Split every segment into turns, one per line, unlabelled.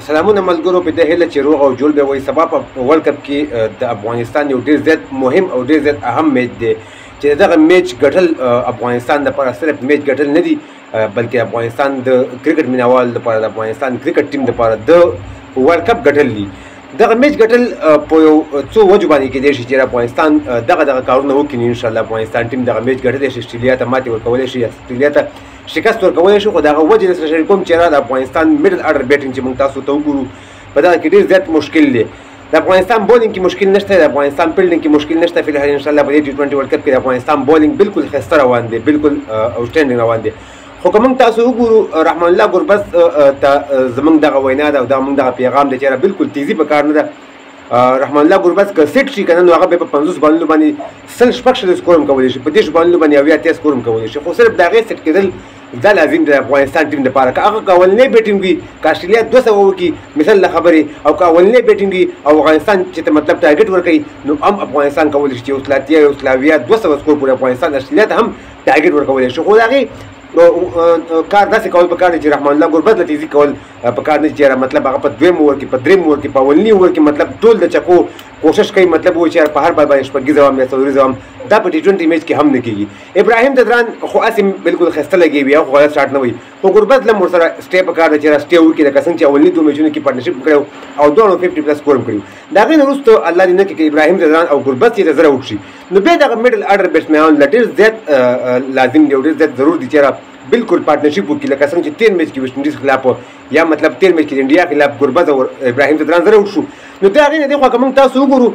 سلامونه ملګرو په دې هیله چې روغ او جوړ به وي. سبا په ورلد کپ کې د افغانستان یو ډیر زیات مهم او ډیر زیات اهم میچ دی چې دغه میچ ګټل افغانستان لپاره صرف میچ ګټل نه دی بلکې افغانستان د کرکټ مینوال لپاره د افغانستان کرکټ ټیم لپاره د ورلد کپ ګټل دی. دغه میچ ګټل په یو څو وجو باندې کېدای شي چې افغانستان دغه کارونه وکړي. ان شاء الله افغانستان ټیم دغه میچ ګټلی شي، استرالیا ته ماتې ورکولی شي، استرالیا ته شکست ورکولی شي. خو دغه وجې سره شریکوم چې د افغانستان میډل اډر بیټینګ چې موږ تاسو ته وګورو په دغه کې ډېر زیات مشکل دی. د افغانستان بولینګ کې مشکل نشته، د افغانستان فیلډینګ کې مشکل نشته. فی الحال ان شاء الله په دې ټي20 ورلد کپ کې د افغانستان بولینګ بالکل ښایسته روان دی، بالکل اوټسټینډینګ روان دی. خو که موږ تاسو وګورو رحمان الله ګربز ته زموږ دغه وینا ده او دا موږ دغه پیغام دی چې بالکل تیزي په کار نه ده. رحمان الله ګربز که سیټ شي که نه نو هغه به په 50 بالونو باندې سل شپږ شل سکور هم کولی شي، په 10 بالونو باندې اویا اتیا سکور هم کولی شي. خو صرف د هغې سیټ کېدل دا لازم دی د افغانستان ټیم لپاره. که هغه اولنی بیټینګ وي، که استرالیا 200 وکړي مثال له خبرې، او که اولنی بیټینګ وي او افغانستان چې ته مطلب ټارګټ ورکوي نو هم افغانستان کولی شي چې یو سل اتیا یو سل اویا 200 سکور پورې افغانستان استرالیا ته هم ټارګټ ورکولی شي. خو د هغې کار داسې کول پکار دی چې رحمان الله ګربز له تیزي کول پکار نه چې مطلب هغه په دویم اوور کې، په دریم اوور کې، په اولني اوور کې مطلب ټول د چکو کوشش کوي، مطلب و چې په هر بال باندې شپږیزه وام یا څلوریزه وام. دا په ټي20 میچ کې هم نه کېږي. ابراهیم ددران خو هسې بالکل ښایسته لګوي وي او خو غلط شاټ نه وي، خو ګربز لم ورسره سټې پکار دی چې سټې وکړي لکه څنګه چې اولني دوه میچونو کې پارټنرشپ کړی او دواړو 50 پلس سکور هم کړي. د هغې نه وروسته الله دې نه کړي چې ابراهیم ددران او ګربز چې د زره وکړي نو بیا دغه میډل اډر بیټسمینان له ډېر زیات لازم دی او ډېر زیات ضرور دی چې بالکل پارټنرشپ وکړي لکه څنګه چې 13 میچ کې ویسټ انډیز خلاف یا مطلب 13 میچ کې د انډیا خلاف ګربز او ابراهیم ددران زره وشو. نو د هغې نه دې خوا که موږ تاسو وګورو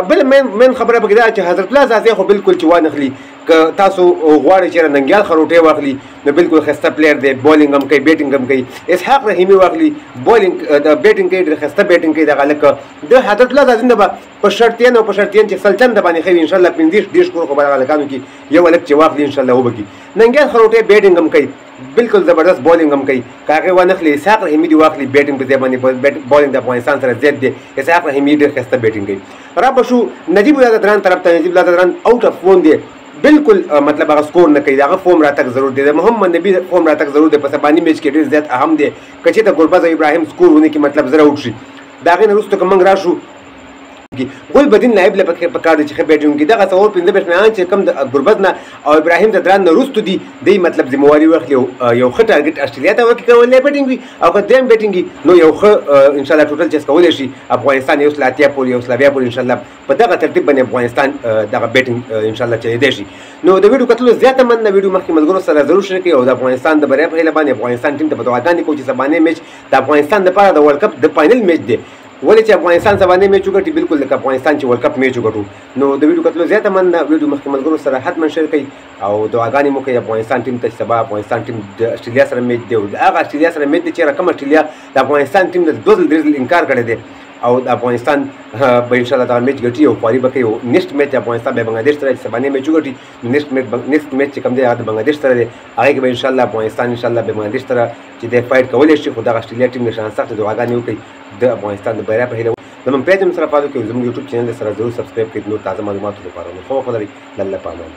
بل مین خبره پکې دا چې حضرت الله زازی خو بالکل چې وانخلي. که تاسو غواړئ چې ننګیال خروټی واخلي نو بالکل ښایسته پلیر دی، بولینګ هم کوي بیټینګ هم کوي. اسحاق رحیمي واخلي بولینګ د بیټینګ کوي، ډېر ښایسته بیټینګ کوي. دغه هلک د حضرت الله زازي نه به په شرطین او په شرطین چې سلطن د باندې ښوي انشاءالله 15 سکور خو به دغه هلکانو کې یو هلک چې واخلي انشاءالله وبه کړي. ننګیال خروټی بیټینګ هم کوي، بالکل زبردست بولینګ هم کوي. که هغې وانخلي اسحاق رحیمي دې واخلي بیټینګ په ځای باندې بولینګ د افغانستان سره زیات دی. اسحاق رحیمي ډېر ښایسته بیټینګ کوي. را به شو نجیب الله ددران طرف ته. نجیب الله ددران آوټ اف فون دی، بالکل مطلب هغه سکور نه کوي. هغه فورم راتګ ضرور دی، د محمد نبي فورم راتګ ضرور دی. په سباني میچ کې ډېر زیات اهم دی. که چېرته ګربز او ابراهیم سکور ونه کړي مطلب زره وکړي. د هغې نه وروسته که موږ راشو ګل بدین نایب له پکار دی چې ښه بیټینګ وکړي. دغه څلور پنځه بیټسمینان چې کوم د ګربز نه او ابراهیم ددران نه وروسته دي دی مطلب ذمهواري واخلي یو ښه ټارګټ استرالیا ته ورکړي. که اولنی بیټینګ وي او که دریم بیټینګ وي نو یو ښه انشاءالله ټوټل چیس کولی شي افغانستان یو سل اتیا پورې یو سل اویا پورې انشاءالله په دغه ترتیب باندې افغانستان دغه بیټینګ انشاءالله چلېدی شي. نو د ویډیو کتلو زیاته مننه. ویډیو مخکې ملګرو سره ضرور شریک کړئ او د افغانستان د بریا په هیله باندې افغانستان ټیم ته به دعاګانې کوو چې سبانۍ میچ د افغانستان لپاره د ورلد کپ د فاینل میچ دی. ولې چې افغانستان سبانۍ میچ وګټي بالکل لکه افغانستان چې ورلد کپ میچ وګټو. نو د ویډیو کتلو زیاته مننه. ویډیو مخکې ملګرو سره حتما شیر کړئ او دعاګانې مو کوئ افغانستان ټیم ته چې سبا افغانستان ټیم د استرالیا سره میچ دی او د هغه استرالیا سره میچ دی چې کوم استرالیا د افغانستان ټیم د 2 ځل 3 ځل انکار کړی دی او د افغانستان به انشاءالله دغه میچ ګټي او خواري به کوي. او نیکسټ میچ افغانستان به بنګلادیش سره چې سبانۍ میچ وګټي نیکسټ میچ چې کوم دی هغه د بنګلادیش سره دی. هغې کې به انشاءالله افغانستان انشاءالله به بنګلادیش سره چې دی فایټ کولی شي. خو دغه استرالیا ټیم نشان سخته دعاګانې وکړئ د افغانستان د بریا په هیله. زموږ پیج هم سره فالو کړئ، زموږ یوټیوب چینل سره ضرور سبسکرایب کړئ نور تازه معلوماتو لپاره. نو ښه وخت ولرئ. الله پامان.